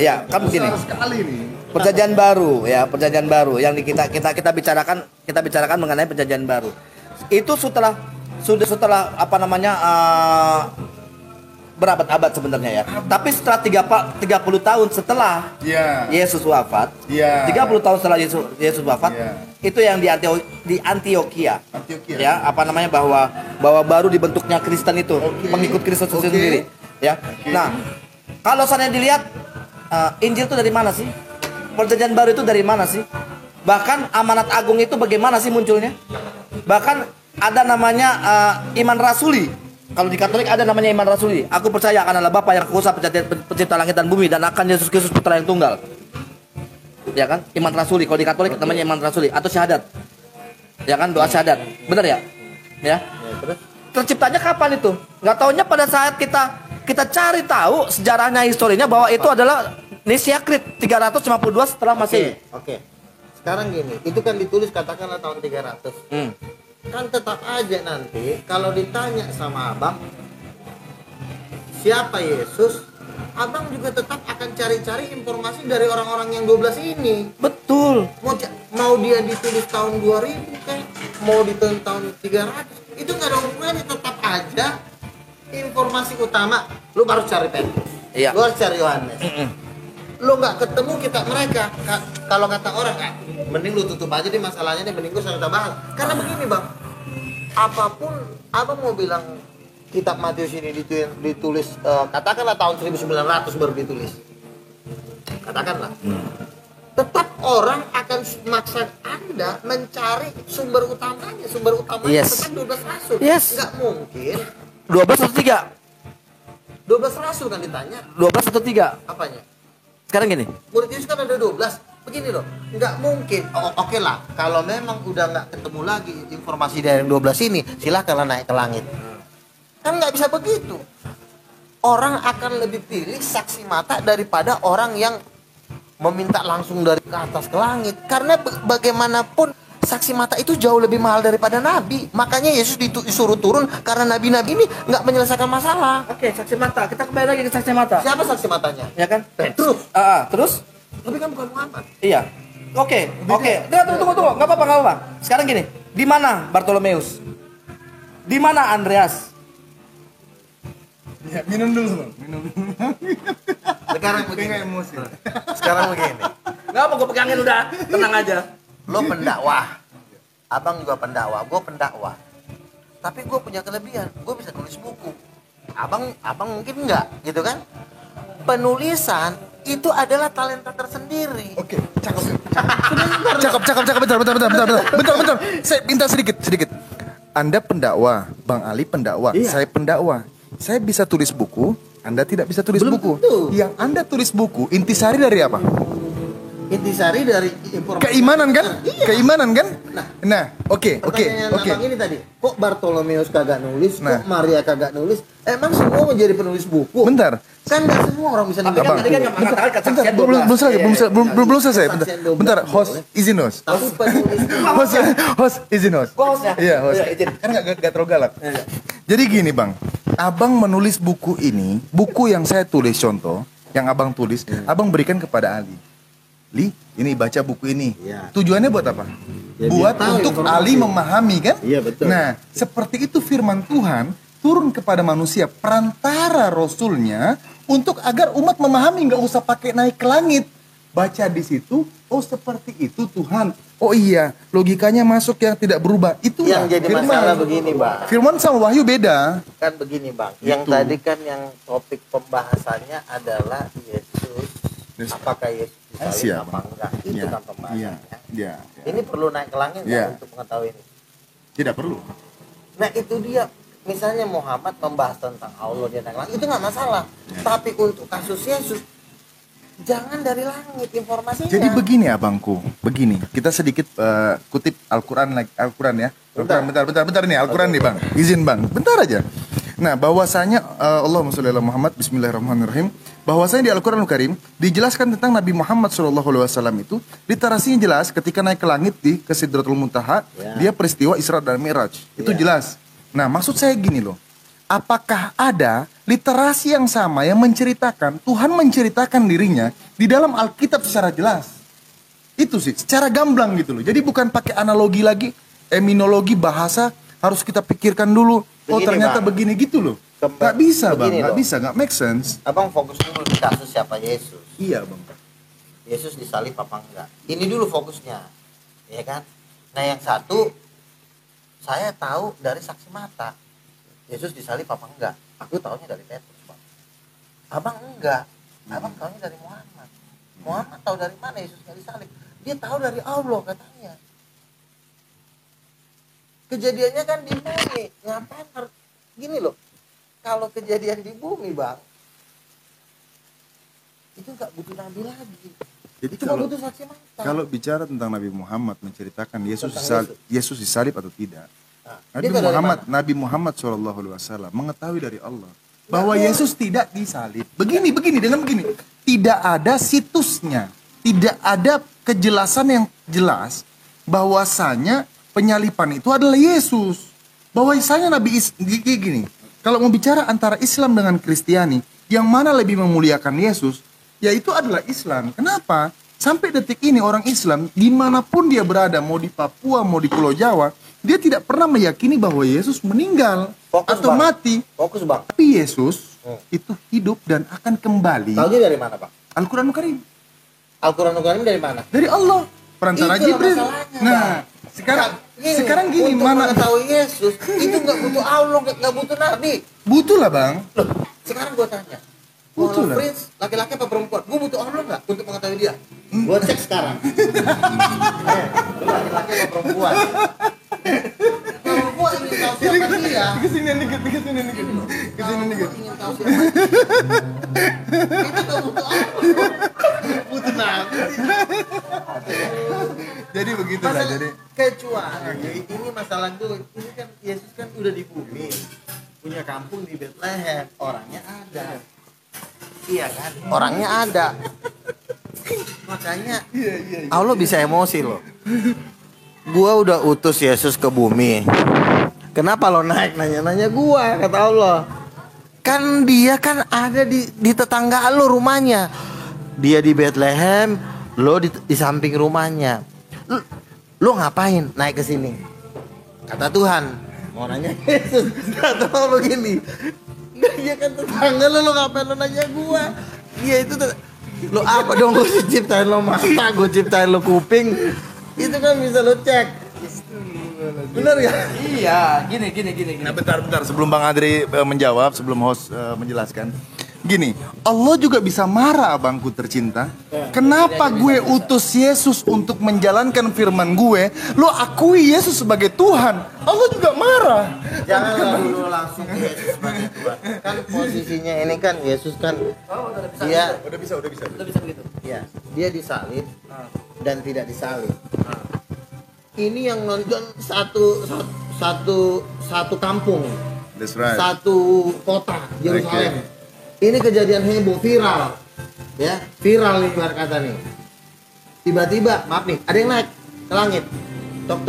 Ya, kan begini. Perjanjian baru ya, perjanjian baru yang kita bicarakan mengenai perjanjian baru. Itu sudah setelah apa namanya berabad-abad sebenarnya ya. Tapi setelah 30 tahun setelah Yesus wafat, 30 tahun setelah Yesus wafat, itu yang di Antioquia. Ya, apa namanya bahwa baru dibentuknya Kristen itu, pengikut Kristus itu sendiri, ya. Nah, kalau saya dilihat Injil itu dari mana sih? Perjanjian baru itu dari mana sih? Bahkan amanat agung itu bagaimana sih munculnya? Bahkan ada namanya iman rasuli. Kalau di Katolik ada namanya iman rasuli. Aku percaya akan Allah Bapa yang kuasa pencipta langit dan bumi, dan akan Yesus Kristus Putra yang tunggal. Ya kan? Iman rasuli. Kalau di Katolik namanya iman rasuli atau syahadat. Ya kan? Doa syahadat. Benar ya? Ya. Terciptanya kapan itu? Nggak taunya pada saat kita cari tahu sejarahnya, historinya, bahwa itu adalah Nicea Creed 352 setelah Masehi. Oke. Sekarang gini, itu kan ditulis katakanlah tahun 300. Kan tetap aja nanti kalau ditanya sama abang siapa Yesus, abang juga tetap akan cari-cari informasi dari orang-orang yang 12 ini. Betul. Mau dia ditulis tahun 2000 kan, mau ditulis tahun 300, itu nggak ada hubungannya. Tetap aja informasi utama lu baru cari Petrus, lu harus cari Yohanes. Lu nggak ketemu mereka. Kalau kata orang kan, mending lu tutup aja deh masalahnya deh, mending gue sama bahas. Karena begini bang, apapun abang mau bilang kitab Matius ini ditulis katakanlah tahun 1900 baru ditulis, katakanlah, tetap orang akan maksa Anda mencari sumber utamanya tetap 12 rasul. Nggak mungkin 12 atau 3? 12 rasul kan ditanya. 12 atau 3? Apanya? Sekarang gini. Murid Yesus kan ada 12. Begini loh. Nggak mungkin. Oke lah. Kalau memang udah nggak ketemu lagi informasi dari yang 12 ini, silahkanlah naik ke langit. Kan nggak bisa begitu. Orang akan lebih pilih saksi mata daripada orang yang meminta langsung dari ke atas ke langit. Karena bagaimanapun saksi mata itu jauh lebih mahal daripada nabi. Makanya Yesus disuruh turun karena nabi-nabi ini nggak menyelesaikan masalah. Oke, saksi mata. Kita kembali lagi ke saksi mata. Siapa saksi matanya? Ya kan? Petrus. Terus? Tapi kan bukan Muhammad. Iya. Oke. Tunggu. Nggak apa-apa. Sekarang gini. Di mana Bartolomeus? Di mana Andreas? Ya, minum dulu, Bang. Minum. Sekarang begini. Emosi. Sekarang begini. Nggak apa, gue pegangin udah. Tenang aja. Lo pendakwah, abang juga pendakwah, gue pendakwah. Tapi gue punya kelebihan, gue bisa nulis buku. Abang mungkin enggak, gitu kan? Penulisan itu adalah talenta tersendiri. Oke, cakep. Bentar. Saya minta sedikit. Anda pendakwa, Bang Ali pendakwa, saya pendakwa. Saya bisa tulis buku, Anda tidak bisa tulis buku. Tentu. Yang Anda tulis buku, intisari dari apa? Intisari dari informasi. Keimanan kan? Iya. Keimanan kan? Nah, oke. Abang ini tadi, kok Bartolomeus kagak nulis, kok Maria kagak nulis? Emang semua menjadi penulis buku? Bentar. Kan nggak semua orang bisa nulis. Belum selesai. Bentar, host izin host. Tapi penulis Host izin host. Iya, host. Kan nggak terlalu galak. Jadi gini bang, abang menulis buku ini, buku yang saya tulis contoh, yang abang tulis, abang berikan kepada Ali. Li, ini baca buku ini. Tujuannya buat apa? Ya, buat untuk Ali memahami kan? Iya betul. Nah, seperti itu firman Tuhan turun kepada manusia, perantara Rasulnya, untuk agar umat memahami, nggak usah pakai naik ke langit. Baca di situ, oh seperti itu Tuhan. Oh iya, logikanya masuk yang tidak berubah. Itu yang jadi firman. masalah begini bang. Firman sama wahyu beda. Kan begini bang. Gitu. Yang tadi kan yang topik pembahasannya adalah Yesus. Apakah Yesus disalib apa enggak? Itu kan pembahasannya. Ini perlu naik ke langit untuk mengetahui ini. Tidak perlu. Nah itu dia. Misalnya Muhammad membahas tentang Allah dia naik langit, itu nggak masalah. Tapi untuk kasus Yesus, jangan dari langit informasinya. Jadi begini abangku, begini. Kita sedikit kutip Al-Quran ya. Bentar nih Al-Quran nih bang. Izin bang, bentar aja. Nah bahwasanya Allahumma sholli ala Muhammad, bismillahirrahmanirrahim. bahwasanya di Al-Qur'anul Karim dijelaskan tentang Nabi Muhammad SAW itu literasinya jelas ketika naik ke langit ke Sidratul Muntaha, dia peristiwa Isra dan Mi'raj. Itu jelas. Nah, maksud saya gini loh. Apakah ada literasi yang sama yang menceritakan Tuhan menceritakan dirinya di dalam Alkitab secara jelas? Itu sih, secara gamblang gitu loh. Jadi bukan pakai analogi lagi, eminologi bahasa harus kita pikirkan dulu. Oh ternyata begini gitu loh. Gak bisa bang, gak bisa, gak make sense. Abang fokus dulu di kasus siapa Yesus. Iya bang. Yesus disalib apa enggak? Ini dulu fokusnya, ya kan? Nah yang satu, saya tahu dari saksi mata. Yesus disalib apa enggak? Aku tahunya dari Petrus bang. Abang enggak, abang tahunya dari Muhammad. Muhammad tahu dari mana Yesus nggak disalib? Dia tahu dari Allah katanya. Kejadiannya kan di bumi, ngapain harus gini loh? Kalau kejadian di bumi bang, itu nggak butuh nabi lagi. Jadi cuma butuh saksi mata. Kalau bicara tentang Nabi Muhammad menceritakan Yesus disalib atau tidak, Nabi Muhammad SAW mengetahui dari Allah bahwa Yesus tidak disalib. Begini dengan begini, tidak ada situsnya, tidak ada kejelasan yang jelas bahwasanya penyalipan itu adalah Yesus. Bahwasanya Nabi gini. Kalau mau bicara antara Islam dengan Kristiani, yang mana lebih memuliakan Yesus, yaitu adalah Islam. Kenapa? Sampai detik ini orang Islam, dimanapun dia berada, mau di Papua, mau di Pulau Jawa, dia tidak pernah meyakini bahwa Yesus meninggal atau mati. Fokus bang. Tapi Yesus itu hidup dan akan kembali. Tahunya dari mana bang? Al-Quranul Karim. Al-Quranul Karim dari mana? Dari Allah. Perantara Jibril. Nah, sekarang gini, untuk mana mengetahui Yesus itu nggak butuh Allah, nggak butuh nabi. Butuh lah bang. Loh, sekarang gue tanya, butuh lah. Prince laki-laki apa perempuan? Gue butuh Allah nggak untuk mengetahui dia? Gue cek sekarang. Laki-laki apa perempuan? Kalau gue ingin tahu siapa dia, kesini dikit. Ingin tahu siapa dia, itu nggak butuh Allah. Butuh nabi. Jadi begitulah. Jadi kecuali ini masalah gue, ini kan Yesus kan udah di bumi, punya kampung di Bethlehem, orangnya ada. Iya kan? Orangnya ada. Makanya Allah bisa emosi loh. Gua udah utus Yesus ke bumi. Kenapa lo naik nanya-nanya gua, kata Allah. Kan dia kan ada di tetangga lo rumahnya. Dia di Bethlehem, lo di samping rumahnya. Lo ngapain naik ke sini? Kata Tuhan. Mau nanya Yesus. Kata Allah begini. Dia kan tetangga lo ngapain lo nanya gua? Iya itu lo apa dong, gue ciptain lo mata, gue ciptain lo kuping. Itu kan bisa lo cek. Bener gak? Iya, gini. Nah bentar sebelum Bang Adri menjawab, sebelum host menjelaskan. Gini, Allah juga bisa marah abangku tercinta. Kenapa gue utus Yesus untuk menjalankan firman gue? Lo akui Yesus sebagai Tuhan. Allah juga marah. Jangan dulu langsung Yesus sebagai Tuhan. Kan posisinya ini kan Yesus kan dia udah bisa begitu. Iya, dia disalib dan tidak disalib. Ini yang nonton satu kampung. That's right. Satu kota Yerusalem. Okay. Ini kejadian heboh, viral. Ya, viral nih luar kata nih. Tiba-tiba, maaf nih, ada yang naik ke langit. Tok.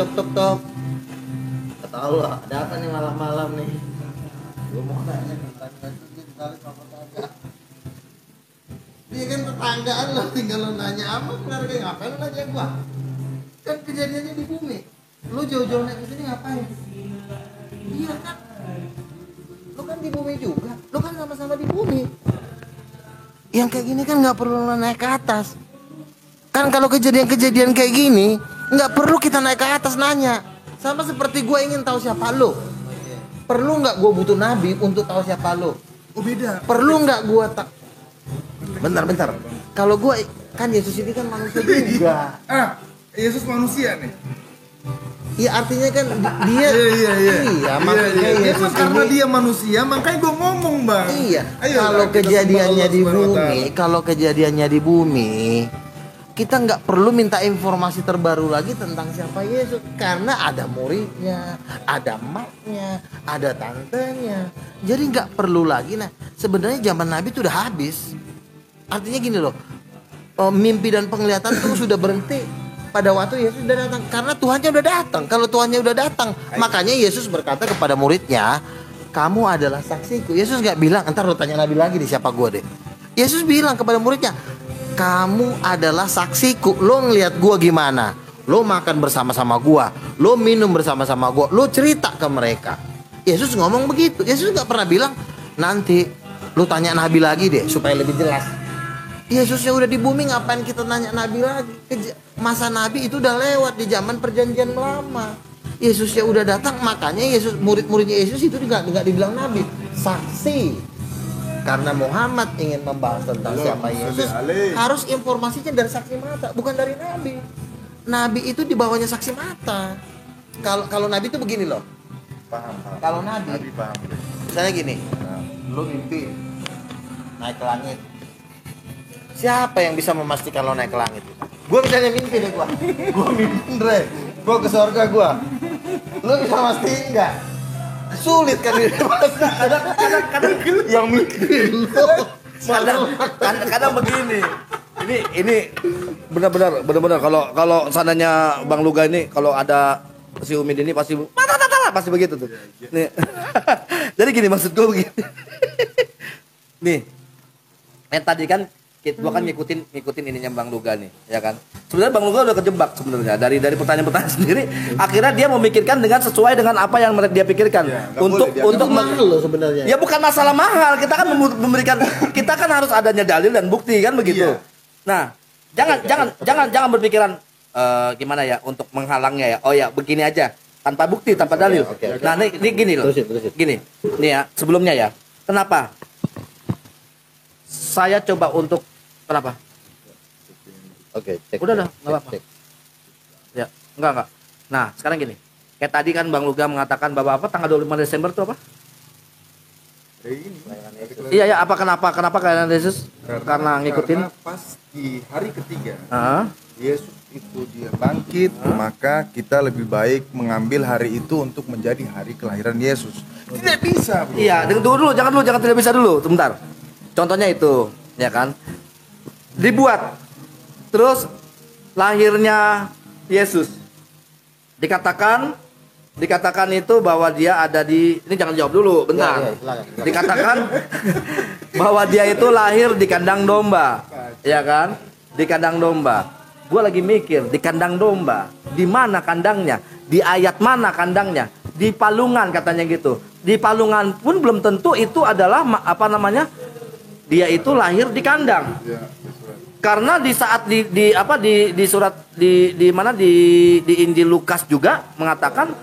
Kata Allah, ada apa nih malam-malam nih? Gue mau nanya tentang dia kan tetanggaan lo, tinggal lo nanya apa keluarga, ngapain lo nanya gua? Kan kejadiannya di bumi. Lo jauh-jauh naik ke sini ngapain? Iya kan? Lo kan di bumi juga, lo kan sama-sama di bumi. Yang kayak gini kan nggak perlu lo naik ke atas. Kan kalau kejadian-kejadian kayak gini nggak perlu kita naik ke atas nanya. Sama seperti gue ingin tahu siapa lo. Perlu nggak gue butuh nabi untuk tahu siapa lo? Oh beda. Perlu nggak gue Bentar. Kalau gue kan Yesus ini kan manusia juga. Yesus manusia nih. Iya artinya kan dia Iya makanya Yesus karena dia manusia makanya gue ngomong bang. Iya. Kalau kejadiannya di bumi kita nggak perlu minta informasi terbaru lagi tentang siapa Yesus karena ada muridnya, ada emaknya, ada tantenya. Jadi nggak perlu lagi. Nah sebenarnya zaman Nabi itu udah habis. Artinya gini loh, mimpi dan penglihatan tuh sudah berhenti pada waktu Yesus sudah datang. Karena Tuhannya udah datang. Kalau Tuhannya udah datang, makanya Yesus berkata kepada muridnya, kamu adalah saksiku. Yesus nggak bilang, entar lo tanya Nabi lagi nih siapa gue deh. Yesus bilang kepada muridnya, kamu adalah saksiku. Lo ngelihat gue gimana? Lo makan bersama-sama gue, lo minum bersama-sama gue, lo cerita ke mereka. Yesus ngomong begitu. Yesus nggak pernah bilang, nanti lo tanya Nabi lagi deh supaya lebih jelas. Yesusnya udah di bumi, ngapain kita nanya Nabi lagi? Masa Nabi itu udah lewat di zaman perjanjian lama. Yesusnya udah datang, makanya Yesus, murid-muridnya Yesus itu nggak dibilang Nabi, saksi. Karena Muhammad ingin membahas tentang siapa Yesus, harus informasinya dari saksi mata, bukan dari Nabi. Nabi itu di bawahnya saksi mata. Kalau Nabi itu begini loh. Paham. Kalau Nabi paham. Misalnya gini, lu mimpi naik ke langit. Siapa yang bisa memastikan lo naik ke langit? Gue misalnya mimpi deh gue mimpi Dre, gue ke surga gue. Lo bisa mastiin nggak? Sulit kan ini. Kadang yang mikir lo. Kadang begini. Ini benar-benar kalau sananya Bang Luga ini kalau ada si Umid ini pasti begitu tuh. Nih. Jadi gini maksud gue begini. Nih. Yang tadi kan gua kan ngikutin ininya Bang Luga nih, ya kan. Sebenarnya Bang Luga udah kejebak sebenarnya dari pertanyaan-pertanyaan sendiri. Akhirnya dia memikirkan dengan sesuai dengan apa yang dia pikirkan. Ya, untuk mahal loh sebenarnya. Ya bukan masalah mahal, kita kan memberikan, kita kan harus adanya dalil dan bukti kan begitu. Ya. Nah, jangan berpikiran gimana ya untuk menghalangnya ya. Oh ya, begini aja. Tanpa bukti, tanpa dalil. Okay. Nah, ini gini loh. Terusin. Gini. Nih ya, sebelumnya ya. Kenapa? Saya coba untuk kenapa? Oke, udah, enggak apa-apa. Ya, enggak. Nah, sekarang gini. Kayak tadi kan Bang Luga mengatakan bahwa apa tanggal 25 Desember itu apa? Iya, apa kenapa kalian Yesus? Karena ngikutin pas di hari ketiga. Yesus itu dia bangkit, maka kita lebih baik mengambil hari itu untuk menjadi hari kelahiran Yesus. Tidak bisa, bro. Iya, jangan tidak bisa dulu, sebentar. Contohnya itu, ya kan? Dibuat. Terus lahirnya Yesus. Dikatakan itu bahwa dia ada di, ini jangan jawab dulu, bentar. Ya, dikatakan bahwa dia itu lahir di kandang domba. Ya kan? Di kandang domba. Gue lagi mikir, di kandang domba, di mana kandangnya? Di ayat mana kandangnya? Di palungan katanya gitu. Di palungan pun belum tentu itu adalah dia itu lahir di kandang. Karena di saat di surat di Injil Lukas juga mengatakan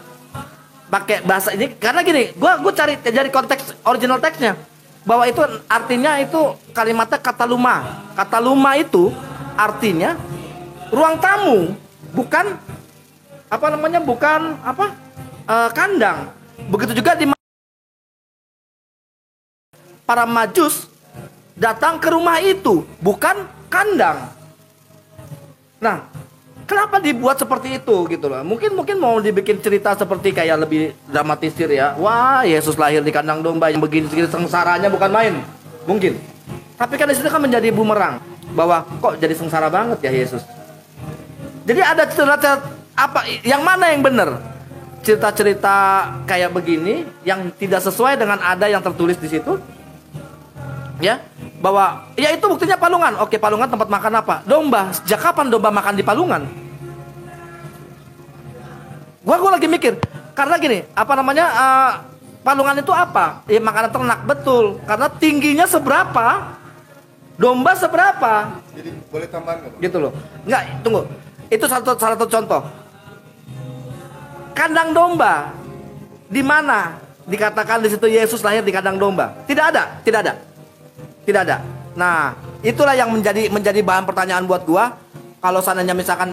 pakai bahasa ini, karena gini, gue cari konteks original teksnya bahwa itu artinya itu kalimatnya kataluma. Kataluma itu artinya ruang tamu, bukan kandang. Begitu juga di para Majus datang ke rumah itu, bukan kandang. Nah, kenapa dibuat seperti itu gitu loh? Mungkin mau dibikin cerita seperti kayak lebih dramatisir ya. Wah, Yesus lahir di kandang domba yang begini sengsaranya bukan main. Mungkin. Tapi kan di situ kan menjadi bumerang bahwa kok jadi sengsara banget ya Yesus. Jadi ada cerita apa yang mana yang benar? Cerita-cerita kayak begini yang tidak sesuai dengan ada yang tertulis di situ. Ya, bahwa ya itu buktinya palungan. Oke, palungan tempat makan apa? Domba. Sejak kapan domba makan di palungan? Gua lagi mikir. Karena gini, palungan itu apa? Ya makanan ternak, betul. Karena tingginya seberapa? Domba seberapa? Jadi boleh tambahan nggak? Gitu loh. Enggak, tunggu. Itu salah satu contoh. Kandang domba. Di mana dikatakan di situ Yesus lahir di kandang domba? Tidak ada. Nah, itulah yang menjadi bahan pertanyaan buat gua. Kalau seandainya misalkan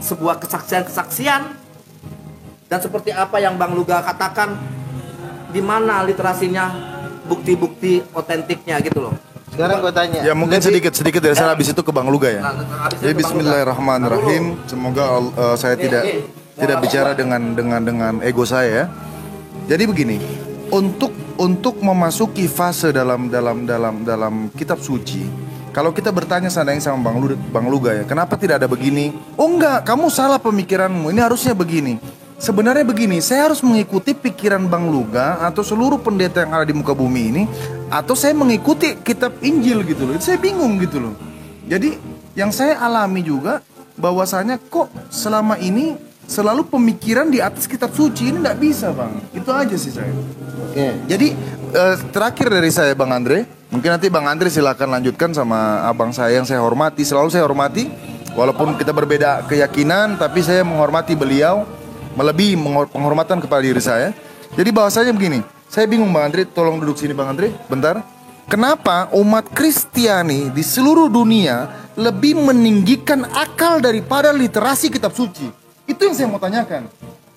sebuah kesaksian dan seperti apa yang Bang Luga katakan, di mana literasinya, bukti-bukti otentiknya gitu loh. Sekarang gue tanya. Ya mungkin sedikit dari saya habis itu ke Bang Luga ya. Jadi Bismillahirrahmanirrahim. Semoga saya tidak bicara dengan ego saya ya. Jadi begini, untuk untuk memasuki fase dalam kitab suci, kalau kita bertanya seandainya sama Bang Luga ya, kenapa tidak ada begini? Oh enggak, kamu salah pemikiranmu, ini harusnya begini. Sebenarnya begini, saya harus mengikuti pikiran Bang Luga atau seluruh pendeta yang ada di muka bumi ini, atau saya mengikuti kitab Injil gitu loh. Saya bingung gitu loh. Jadi yang saya alami juga bahwasanya kok selama ini selalu pemikiran di atas kitab suci, ini nggak bisa Bang. Itu aja sih saya. Oke. Jadi terakhir dari saya Bang Andre, mungkin nanti Bang Andre silakan lanjutkan sama abang saya yang saya hormati. Selalu saya hormati, walaupun kita berbeda keyakinan, tapi saya menghormati beliau melebihi penghormatan kepada diri saya. Jadi bahwasanya begini, saya bingung Bang Andre, tolong duduk sini Bang Andre, bentar. Kenapa umat Kristiani di seluruh dunia lebih meninggikan akal daripada literasi kitab suci? Itu yang saya mau tanyakan.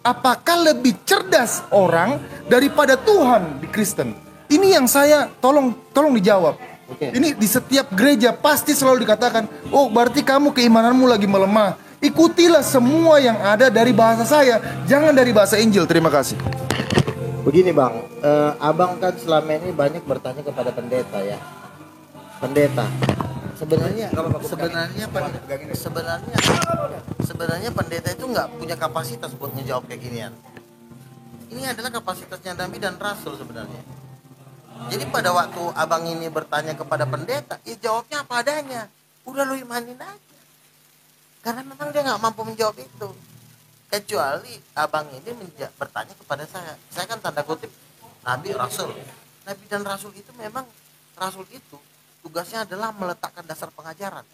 Apakah lebih cerdas orang daripada Tuhan di Kristen? Ini yang saya tolong dijawab. Ini di setiap gereja pasti selalu dikatakan, oh berarti kamu keimananmu lagi melemah. Ikutilah semua yang ada dari bahasa saya, jangan dari bahasa Injil. Terima kasih. Begini Bang, abang kan selama ini banyak bertanya kepada pendeta ya. Pendeta, sebenarnya pendeta itu nggak punya kapasitas buat ngejawab kayak ginian. Ini adalah kapasitasnya Nabi dan Rasul sebenarnya. Jadi pada waktu abang ini bertanya kepada pendeta, ya jawabnya apa adanya. Udah lu imanin aja. Karena memang dia nggak mampu menjawab itu. Kecuali abang ini bertanya kepada saya. Saya kan tanda kutip Nabi Rasul. Nabi dan Rasul itu memang, Rasul itu tugasnya adalah meletakkan dasar pengajaran.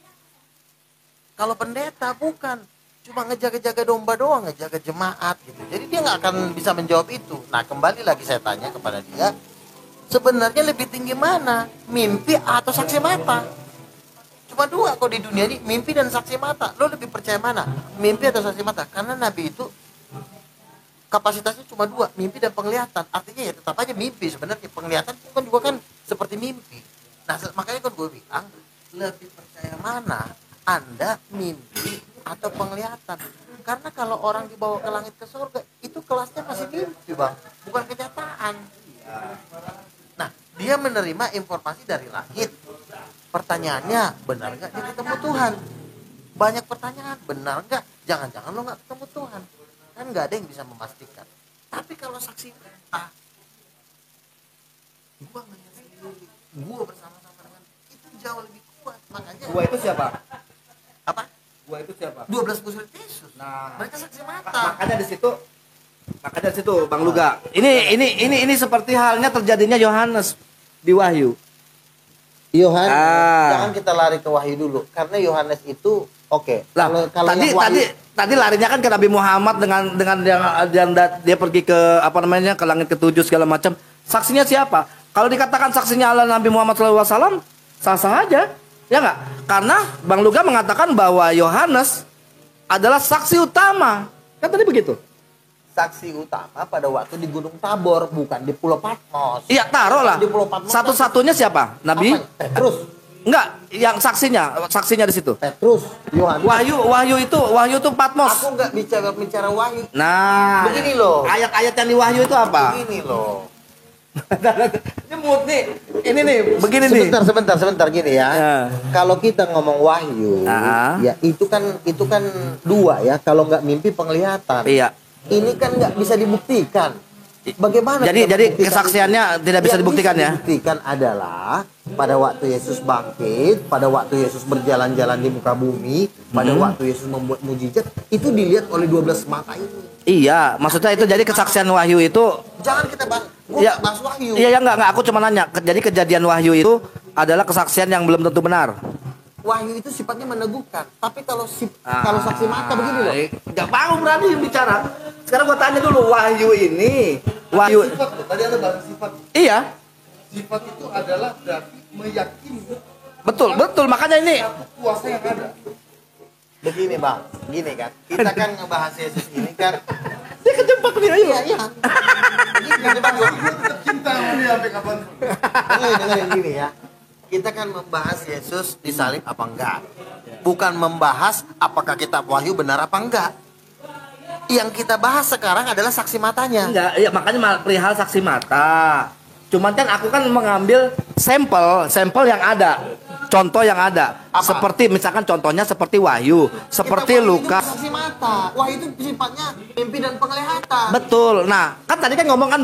Kalau pendeta bukan, cuma ngejaga-jaga domba doang, ngejaga jemaat gitu. Jadi dia nggak akan bisa menjawab itu. Nah kembali lagi saya tanya kepada dia, sebenarnya lebih tinggi mana? Mimpi atau saksi mata? Cuma dua kok di dunia ini, mimpi dan saksi mata. Lo lebih percaya mana? Mimpi atau saksi mata? Karena Nabi itu kapasitasnya cuma dua, mimpi dan penglihatan. Artinya ya tetap aja mimpi sebenarnya. Penglihatan kan juga kan seperti mimpi. Nah makanya kan gue bilang, lebih percaya mana? Anda mimpi atau penglihatan? Karena kalau orang dibawa ke langit ke surga, itu kelasnya masih mimpi Bang, bukan kenyataan. Nah dia menerima informasi dari langit. Pertanyaannya, benar nggak dia ketemu Tuhan? Banyak pertanyaan, benar nggak? Jangan-jangan lo nggak ketemu Tuhan? Kan nggak ada yang bisa memastikan. Tapi kalau saksi mata, gua ngeliat sendiri, gua bersama-sama dengan itu jauh lebih kuat. Makanya. Gua itu siapa? Apa? Gua itu siapa? 12 murid Yesus. Nah, mereka saksi mata. Makanya di situ, Bang Luga. Ini seperti halnya terjadinya Yohanes di Wahyu. Yohanes, jangan kita lari ke Wahyu dulu, karena Yohanes itu kalau tadi larinya kan ke Nabi Muhammad dengan yang dia pergi ke ke langit ke-7 segala macam. Saksinya siapa? Kalau dikatakan saksinya Allah Nabi Muhammad SAW, sah-sah aja, ya nggak? Karena Bang Luga mengatakan bahwa Yohanes adalah saksi utama, kan tadi begitu. Saksi utama pada waktu di Gunung Tabor, bukan di Pulau Patmos. Iya, taruh lah. Satu-satunya siapa? Nabi? Petrus. Enggak, yang saksinya di situ. Petrus, Yohanes. Wahyu itu Patmos. Aku enggak bicara Wahyu. Nah, begini loh. Ayat-ayat yang di Wahyu itu apa? Begini loh. Ini mood nih. Ini nih, begini nih. Sebentar gini ya. Kalau kita ngomong Wahyu, ya itu kan dua ya. Kalau nggak mimpi penglihatan. Iya. Ini kan nggak bisa dibuktikan. Bagaimana? Jadi kesaksiannya tidak bisa dibuktikan ya? Dibuktikan adalah pada waktu Yesus bangkit, pada waktu Yesus berjalan-jalan di muka bumi, pada waktu Yesus membuat mujizat, itu dilihat oleh 12 mata ini. Iya, maksudnya itu jadi kesaksian Wahyu itu. Jangan kita bahas Wahyu. Iya, enggak, aku cuma nanya. Jadi kejadian Wahyu itu adalah kesaksian yang belum tentu benar. Wahyu itu sifatnya meneguhkan, tapi kalau saksi mata begini loh. Enggak mau berani bicara. Sekarang gua tanya dulu, Wahyu ini, sifat loh, tadi ada bahasa sifat. Iya. Sifat itu adalah berarti meyakini. Betul, makanya ini satu kuasa yang ada. Begini Bang, gini kan, kita kan ngebahas Yesus ini kan. Dia kejebak nih, ayo. Iya. Begini Bang, gue tetap cinta sama dia sampai kapanpun. Dengerin gini ya. Kita kan membahas Yesus disalib apa enggak. Bukan membahas apakah kitab Wahyu benar apa enggak. Yang kita bahas sekarang adalah saksi matanya. Enggak, ya makanya perihal saksi mata. Cuman kan aku kan mengambil sampel yang ada, contoh yang ada. Apa? Seperti misalkan contohnya seperti Wahyu, seperti Lukas. Saksi mata. Wah, itu sifatnya mimpi dan penglihatan. Betul. Nah, kan tadi kan ngomong kan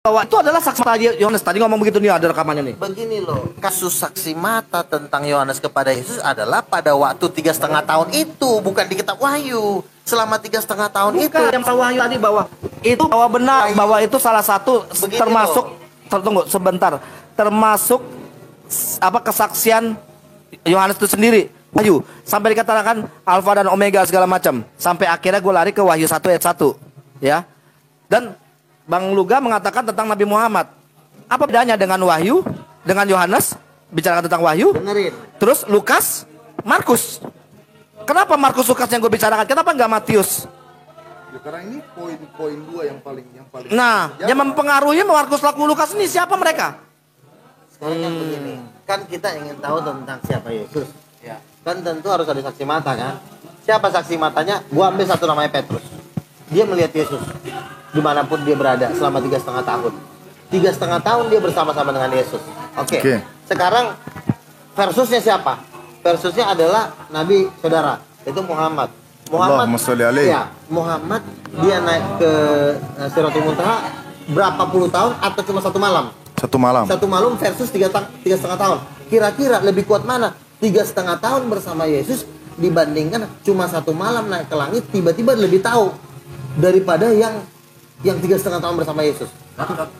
bahwa itu adalah saksi mata Yohanes. Tadi ngomong begitu nih, ada rekamannya nih. Begini loh, kasus saksi mata tentang Yohanes kepada Yesus adalah pada waktu 3,5 tahun itu, bukan di kitab Wahyu. Selama 3,5 tahun bukan, itu. Yang Wahyu tadi bahwa benar, bahwa itu salah satu begini termasuk loh. Tunggu sebentar, termasuk apa kesaksian Yohanes itu sendiri. Wahyu sampai dikatakan Alfa dan Omega segala macam. Sampai akhirnya gue lari ke Wahyu 1 ayat 1, ya. Dan Bang Luga mengatakan tentang Nabi Muhammad. Apa bedanya dengan Wahyu, dengan Yohanes? Bicarakan tentang Wahyu. Benerin. Terus Lukas, Markus. Kenapa Markus, Lukas yang gue bicarakan? Kenapa nggak Matius? Ya, karena ini poin 2 yang paling. Nah, yang mempengaruhi Markus, Lukas ini siapa mereka? Sekarang kan begini, kan kita ingin tahu tentang siapa Yesus. Ya. Kan tentu harus ada saksi mata kan. Siapa saksi matanya? Gua ambil satu namanya Petrus. Dia melihat Yesus dimanapun dia berada selama 3,5 tahun. 3,5 tahun dia bersama-sama dengan Yesus. Oke. Sekarang versusnya siapa? Versusnya adalah Nabi saudara, itu Muhammad. Ya, Muhammad dia naik ke Sidratul Muntaha berapa puluh tahun atau cuma 1 malam? 1 malam. 1 malam versus 3,5 tahun. Kira-kira lebih kuat mana? 3,5 tahun bersama Yesus dibandingkan cuma 1 malam naik ke langit, tiba-tiba lebih tahu daripada yang 3,5 tahun bersama Yesus.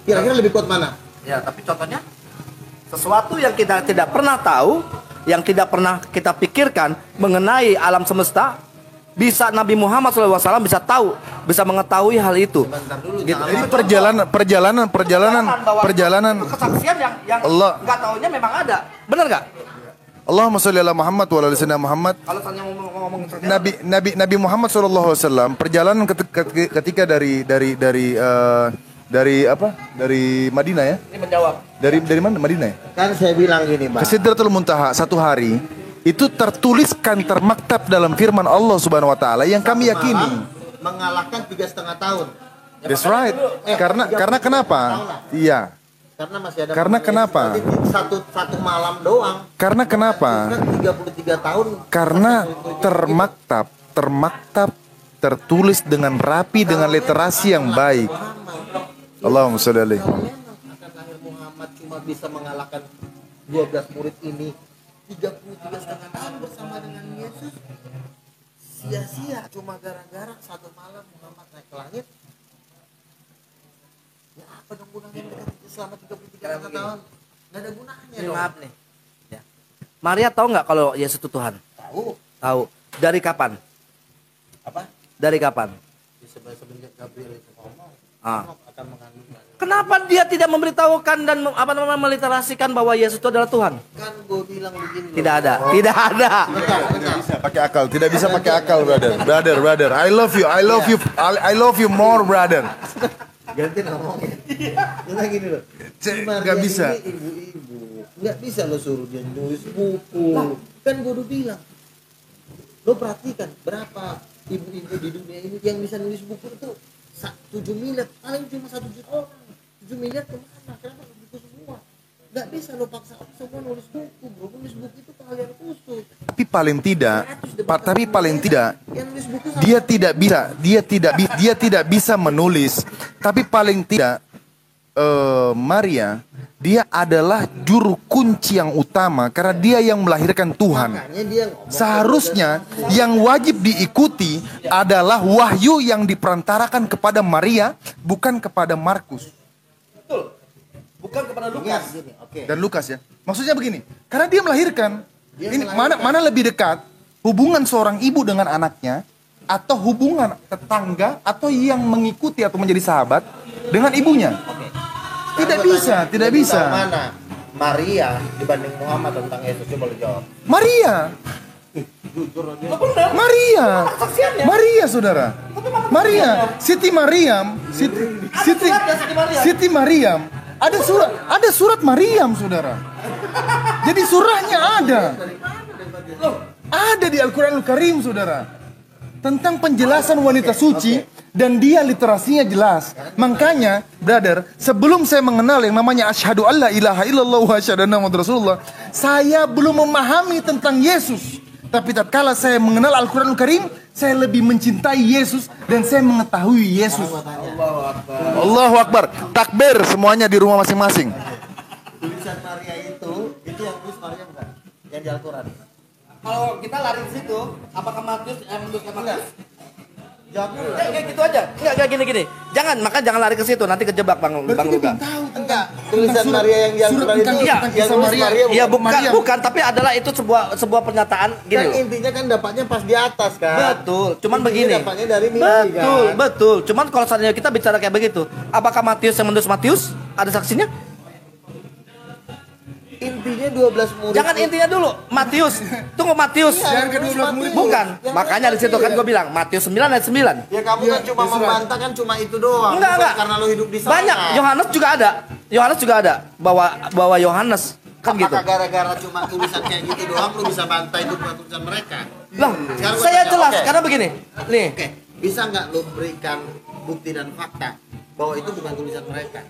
Kira-kira lebih kuat mana? Ya, tapi contohnya sesuatu yang kita tidak pernah tahu, yang tidak pernah kita pikirkan mengenai alam semesta, bisa Nabi Muhammad SAW bisa tahu, bisa mengetahui hal itu. Gitu. Ini perjalanan itu kesaksian yang Allah nggak tahunya memang ada, benar nggak? Allahumma sholli ala Muhammad wa ala sayyidina Muhammad. Kalau tanya ngomong Nabi Muhammad SAW perjalanan ketika dari Madinah ya? Ini menjawab. Dari mana? Madinah ya? Kan saya bilang gini, Bang. Ke Sidratul Muntaha 1 hari itu tertuliskan termaktab dalam firman Allah Subhanahu wa taala yang kami yakini mengalahkan 3,5 tahun. That's right. Karena kenapa? Iya. Karena masih ada. Karena kenapa? Satu malam doang. Karena kenapa? 33 tahun. Karena termaktab tertulis dengan rapi dengan literasi yang baik. Allahumma sholli alaihi. Muhammad cuma bisa mengalahkan 12 murid ini 33,5 tahun bersama dengan Yesus. Sia-sia cuma gara-gara 1 malam Muhammad naik ke langit. Ya apa dong gunanya mereka selama 33 tahun? Gak ada gunanya dong. Maaf nih. Ya. Maria tahu nggak kalau Yesus itu Tuhan? Tahu. Dari kapan? Apa? Dari kapan? Semenjak Gabriel itu ngomong. Akan mengandung. Kenapa dia tidak memberitahukan dan meliterasikan bahwa Yesus itu adalah Tuhan? Kan gue bilang begini. Tidak ada. Bentar. Tidak bisa pakai akal. Tidak bisa pakai akal, brother. I love you more, brother. Ganti ngomongnya. Kita gini loh. Gak bisa. Ibu-ibu. Gak bisa lo suruh dia nulis buku. Kan gue udah bilang. Lo perhatikan berapa ibu-ibu di dunia ini yang bisa nulis buku itu 7 miliar. Paling cuma 1 juta orang. 7 miliar kemana? Kenapa buku semua? Gak bisa lo paksa semua nulis buku, bro. Nulis buku itu keahlian khusus. Tapi paling tidak dia tidak bisa menulis. Tapi paling tidak Maria dia adalah juru kunci yang utama karena dia yang melahirkan Tuhan. Seharusnya yang wajib diikuti adalah wahyu yang diperantarakan kepada Maria, bukan kepada Markus. Betul. Bukan kepada Lukas. Dan Lukas ya. Maksudnya begini, karena dia melahirkan. Ini mana lebih dekat hubungan seorang ibu dengan anaknya atau hubungan tetangga atau yang mengikuti atau menjadi sahabat dengan ibunya? Tidak bisa. Mana Maria dibanding Muhammad tentang Yesus? Coba lu jawab. Maria, saudara. Siti Mariam. Ada surat Mariam, saudara. Jadi surahnya ada di Al-Quranul Karim, saudara. tentang penjelasan wanita suci dan dia literasinya jelas. Makanya, brother, sebelum saya mengenal yang namanya asyhadu alla ilaha illallah wa asyhadu anna muhammadar rasulullah, saya belum memahami tentang Yesus. Tapi tatkala saya mengenal Al-Qur'anul Karim, saya lebih mencintai Yesus dan saya mengetahui Yesus. Allahu Akbar. Takbir semuanya di rumah masing-masing. Tulisan Maria itu yang tulis Maria bukan? Yang di Al-Qur'an. Kalau kita lari ke situ, apakah Matius yang menuliskan Matius? Jawab dulu. Kayak gitu aja. Enggak gini. Jangan lari ke situ, nanti kejebak Bang Luga. Enggak. Tulisan Maria yang di Al-Qur'an itu yang Maria. Iya, bukan, tapi adalah itu sebuah pernyataan gini loh. Intinya kan dapatnya pas di atas kan. Betul. Cuman begini. Dapatnya dari mimpi kan. Betul. Cuman kalau seandainya kita bicara kayak begitu, apakah Matius yang menulis Matius? Ada saksinya? Intinya 12 murid. Jangan intinya dulu, Matius. Tunggu Matius. Jangan ke 12 murid. Bukan. Makanya di situ kan gue bilang Matius 9 ayat 9. Ya kamu kan cuma membantah kan cuma itu doang. Enggak. Karena lo hidup di sana. Banyak. Yohanes juga ada. Bahwa Yohanes kan gitu. Apakah gara-gara cuma tulisan kayak gitu doang lo bisa bantah itu bukan tulisan mereka? Loh, saya jelas karena begini. Nih. Oke. Bisa nggak lo berikan bukti dan fakta bahwa itu bukan tulisan mereka?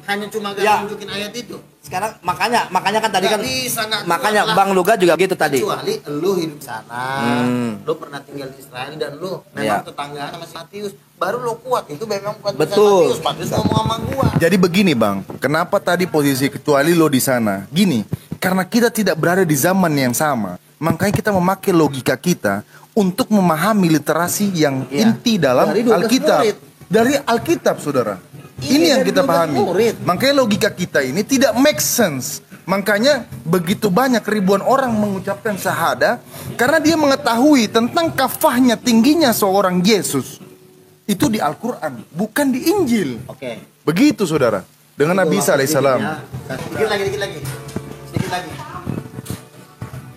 Hanya cuma nunjukin ayat itu. Sekarang makanya kan tadi kan bisa, makanya Bang Luga juga gitu tadi. Kecuali lu hidup sana, lu pernah tinggal di Israel dan lu memang tetanggaan sama Matius, baru lu kuat itu memang bukan betul. Matius ngomong sama gua. Jadi begini Bang, kenapa tadi posisi kecuali lo di sana? Gini, karena kita tidak berada di zaman yang sama, makanya kita memakai logika kita untuk memahami literasi yang inti dalam Alkitab. Dari Alkitab, saudara. Ini yang kita pahami. Makanya logika kita ini tidak make sense. Makanya begitu banyak ribuan orang mengucapkan syahadah karena dia mengetahui tentang kafahnya tingginya seorang Yesus. Itu di Al-Quran, bukan di Injil. Oke. Begitu saudara. Dengan Nabi Isa alaihissalam. Dikit lagi.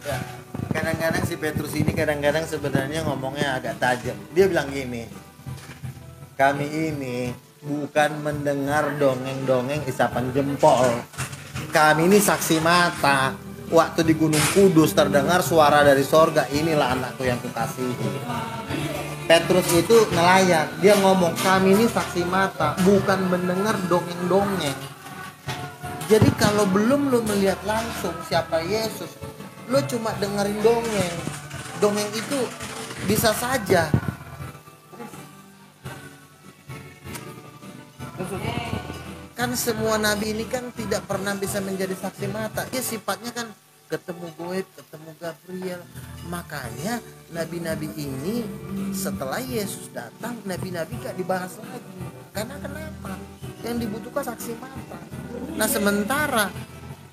Ya. Kadang-kadang si Petrus ini kadang-kadang sebenarnya ngomongnya agak tajam. Dia bilang gini, kami ini bukan mendengar dongeng-dongeng isapan jempol. Kami ini saksi mata. Waktu di Gunung Kudus terdengar suara dari sorga, inilah anakku yang kukasihi. Petrus itu nelayan. Dia ngomong, kami ini saksi mata, bukan mendengar dongeng-dongeng. Jadi kalau belum lo melihat langsung siapa Yesus, lo cuma dengerin dongeng. Dongeng itu bisa saja kan semua nabi ini kan tidak pernah bisa menjadi saksi mata. Dia sifatnya kan ketemu goib, ketemu Gabriel. Makanya nabi-nabi ini setelah Yesus datang, nabi-nabi gak dibahas lagi. Karena kenapa? Yang dibutuhkan saksi mata. Nah sementara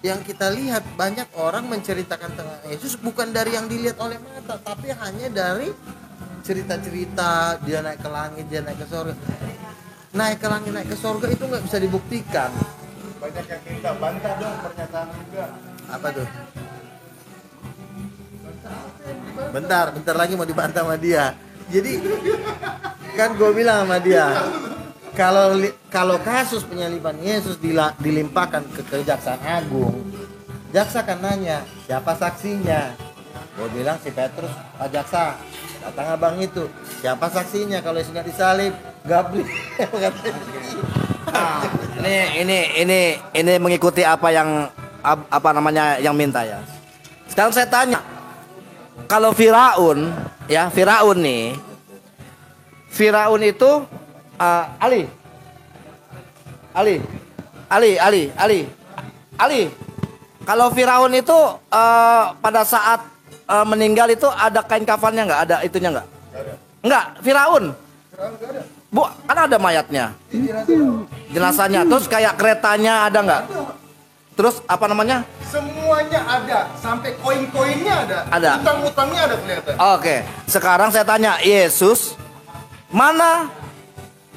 yang kita lihat banyak orang menceritakan tentang Yesus bukan dari yang dilihat oleh mata, tapi hanya dari cerita-cerita dia naik ke langit, dia naik ke surga. Naik ke langit, naik ke surga itu nggak bisa dibuktikan. Banyak yang minta bantah dong pernyataan juga. Apa tuh? Bentar lagi mau dibantah sama dia. Jadi kan gue bilang sama dia, kalau kasus penyaliban Yesus dilimpahkan ke Kejaksaan Agung, jaksa kan nanya siapa saksinya. Gue bilang si Petrus, Pak Jaksa, datang abang itu, siapa saksinya kalau Yesus nggak disalib? Gabriel. Nah, ini mengikuti apa yang yang minta ya. Sekarang saya tanya, kalau Firaun itu Ali. Kalau Firaun itu pada saat meninggal itu ada kain kafannya nggak? Ada itunya nggak? Nggak. Firaun nggak ada. Bu, kan ada mayatnya, jenazahnya. Terus kayak keretanya ada nggak? Terus apa namanya? Semuanya ada, sampai koin-koinnya ada. Ada. Utang-utangnya ada kelihatan. Oke, sekarang saya tanya, Yesus mana?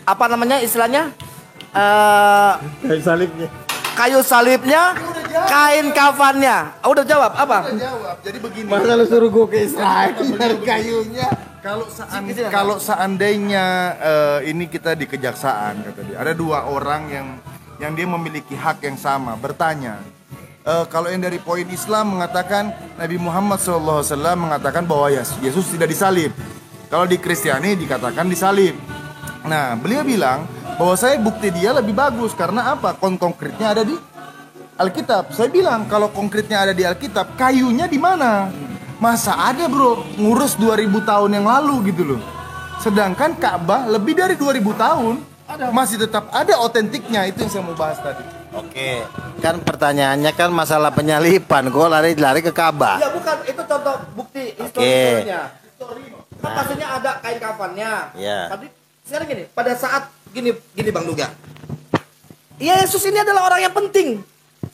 Apa namanya istilahnya? Kayu salibnya, kain kafannya. Udah jawab apa? Udah jawab. Jadi begini. Masa lu suruh gue ke Israel dari kayunya? Kalau seandainya ini kita di kejaksaan kata dia, ada dua orang yang dia memiliki hak yang sama bertanya. Kalau yang dari poin Islam mengatakan Nabi Muhammad SAW mengatakan bahwa Yesus tidak disalib. Kalau di Kristiani dikatakan disalib. Nah, beliau bilang bahwa saya bukti dia lebih bagus karena apa? Konkretnya ada di Alkitab. Saya bilang kalau konkretnya ada di Alkitab, kayunya di mana? Masa ada bro ngurus 2000 tahun yang lalu gitu loh. Sedangkan Ka'bah lebih dari 2000 tahun masih tetap ada otentiknya. Itu yang saya mau bahas tadi. Oke, kan pertanyaannya kan masalah penyalipan. Kok lari ke Ka'bah? Ya bukan, itu contoh bukti historinya. Kan maksudnya ada kain kafannya. Ya. Tapi sekarang gini, pada saat gini Bang Duga. Yesus ini adalah orang yang penting.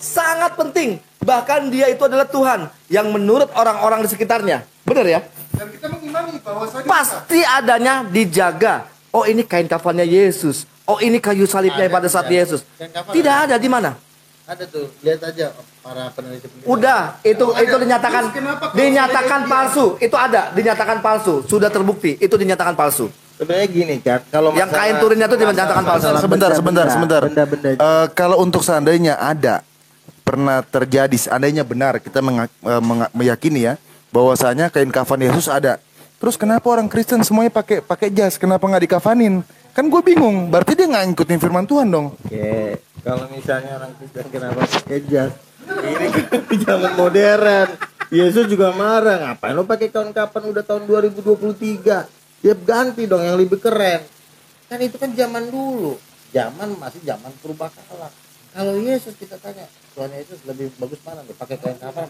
Sangat penting. Bahkan dia itu adalah Tuhan yang menurut orang-orang di sekitarnya. Benar ya? Dan kita mengimani bahwa pasti adanya dijaga. Oh, ini kain kafannya Yesus. Oh, ini kayu salibnya pada saat Yesus. Tidak ada di mana? Ada tuh, lihat aja para peneliti. Udah, itu dinyatakan palsu. Itu ada, dinyatakan palsu. Sudah terbukti, itu dinyatakan palsu. Sebenarnya gini kan, kalau yang kain turinnya itu dinyatakan palsu. Sebentar. Kalau untuk seandainya ada pernah terjadi, seandainya benar kita meyakini ya bahwasanya kain kafan Yesus ada. Terus kenapa orang Kristen semuanya pakai jas? Kenapa nggak dikafanin? Kan gue bingung. Berarti dia nggak ngikutin firman Tuhan dong. Oke, kalau misalnya orang Kristen kenapa pakai jas? Ini kan zaman modern. Yesus juga marah. Ngapain lo pakai kain kafan udah tahun 2023? Dia ganti dong yang lebih keren. Kan itu kan zaman dulu. Masih zaman purbakala. Kalau Yesus kita tanya, Tuhan Yesus lebih bagus mana nih? Pakai kain kafan,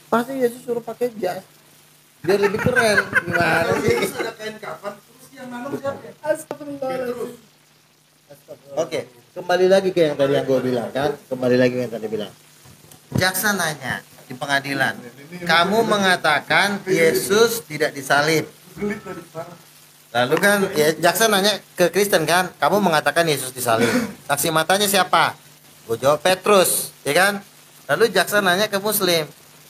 pasti Yesus suruh pakai jas. Biar lebih keren. Gimana sih? Ada kain kafan, terus yang nanam siapa? Oke, kembali lagi ke yang tadi yang gue bilang kan. Kembali lagi ke yang tadi bilang. Jaksa nanya di pengadilan, kamu mengatakan Yesus tidak disalib. Lalu kan ya, jaksa nanya ke Kristen kan, kamu mengatakan Yesus disalib. Saksi matanya siapa? Gue jawab Petrus, ya kan? Lalu jaksa nanya ke Muslim.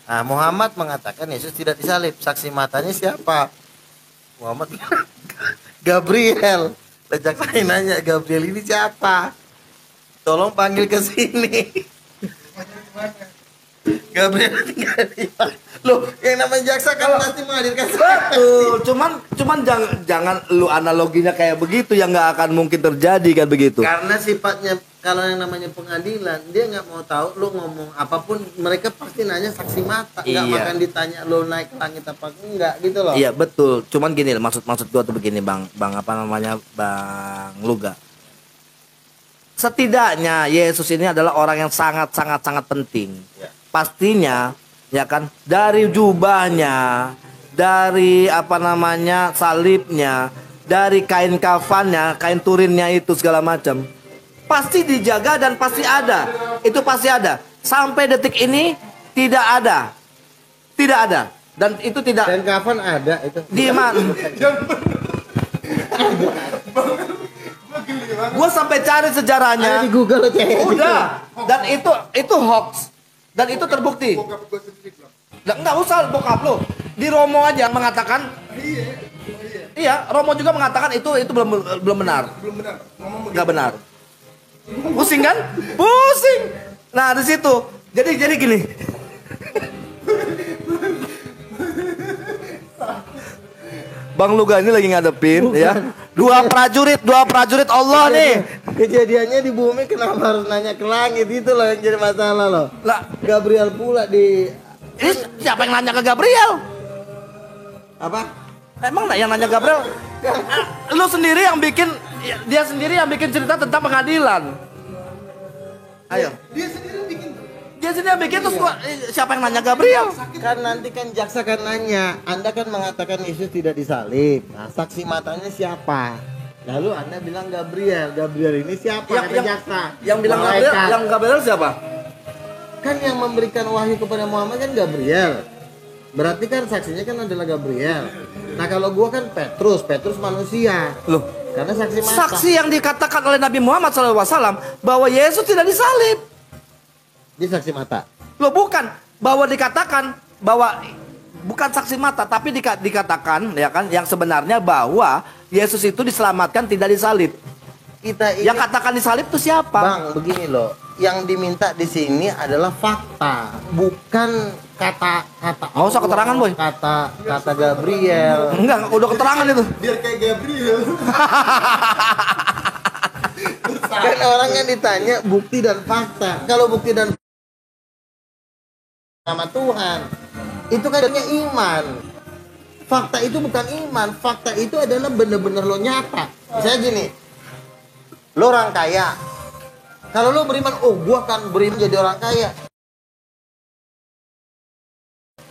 Nah, Muhammad mengatakan Yesus tidak disalib. Saksi matanya siapa? Muhammad. Gabriel. Lalu jaksa nanya, Gabriel ini siapa? Tolong panggil ke sini. Gabriel tinggal di mana? Loh, yang namanya jaksa kan pasti menghadirkan. Betul, cuman jangan lu analoginya kayak begitu, yang nggak akan mungkin terjadi kan begitu. Karena sifatnya kalau yang namanya pengadilan, dia nggak mau tahu lu ngomong apapun, mereka pasti nanya saksi mata, nggak makan ditanya lu naik langit apa enggak gitu loh. Iya betul, cuman gini maksud gua tuh begini bang apa namanya Bang Luga. Setidaknya Yesus ini adalah orang yang sangat penting. Ya. Pastinya ya kan, dari jubahnya, dari apa namanya salibnya, dari kain kafannya, kain turinnya itu segala macam pasti dijaga dan pasti ada. Itu pasti ada. Sampai detik ini tidak ada. Dan itu tidak. Kain kafan ada itu. Di mana? Gua sampai cari sejarahnya. Ada di Google aja. Udah. Dan itu hoax. Dan itu terbukti. Enggak usah bokap lo. Di Romo aja mengatakan. Iya, Romo juga mengatakan itu belum benar. Enggak benar. Pusing kan? Pusing. Nah, di situ. Jadi gini. Bang Luga ini lagi ngadepin ya. Dua prajurit Allah nih. Kejadiannya di bumi kenapa harus nanya ke langit, itu loh yang jadi masalah loh. Lah, Gabriel pula di. Ini siapa yang nanya ke Gabriel? Apa? Emang yang nanya Gabriel? Lu sendiri yang bikin, dia sendiri yang bikin cerita tentang pengadilan. Ayo. Dia sendiri yang bikin terus siapa yang nanya Gabriel? Kan nanti kan jaksa kan nanya, Anda kan mengatakan Yesus tidak disalib. Nah, saksi matanya siapa? Lalu Anda bilang Gabriel. Gabriel ini siapa? Kata jaksa. Yang bilang Gabriel siapa? Kan yang memberikan wahyu kepada Muhammad kan Gabriel. Berarti kan saksinya kan adalah Gabriel. Nah, kalau gua kan Petrus manusia. Loh, karena saksi mata. Saksi yang dikatakan oleh Nabi Muhammad SAW bahwa Yesus tidak disalib. Dia saksi mata. Loh bukan, bahwa dikatakan bahwa bukan saksi mata, tapi dikatakan ya kan yang sebenarnya bahwa Yesus itu diselamatkan tidak disalib. Yang katakan disalib itu siapa? Bang, begini loh. yang diminta di sini adalah fakta, bukan kata-kata. Nggak usah keterangan, Boy. Kata Gabriel. Enggak, udah keterangan itu. Biar kayak Gabriel. Kan orang yang ditanya bukti dan fakta. Kalau bukti dan sama Tuhan, itu kadangnya iman. Fakta itu bukan iman. Fakta itu adalah benar-benar lo nyata. Misalnya gini, lo orang kaya. Kalau lo beriman, oh gua akan beriman jadi orang kaya,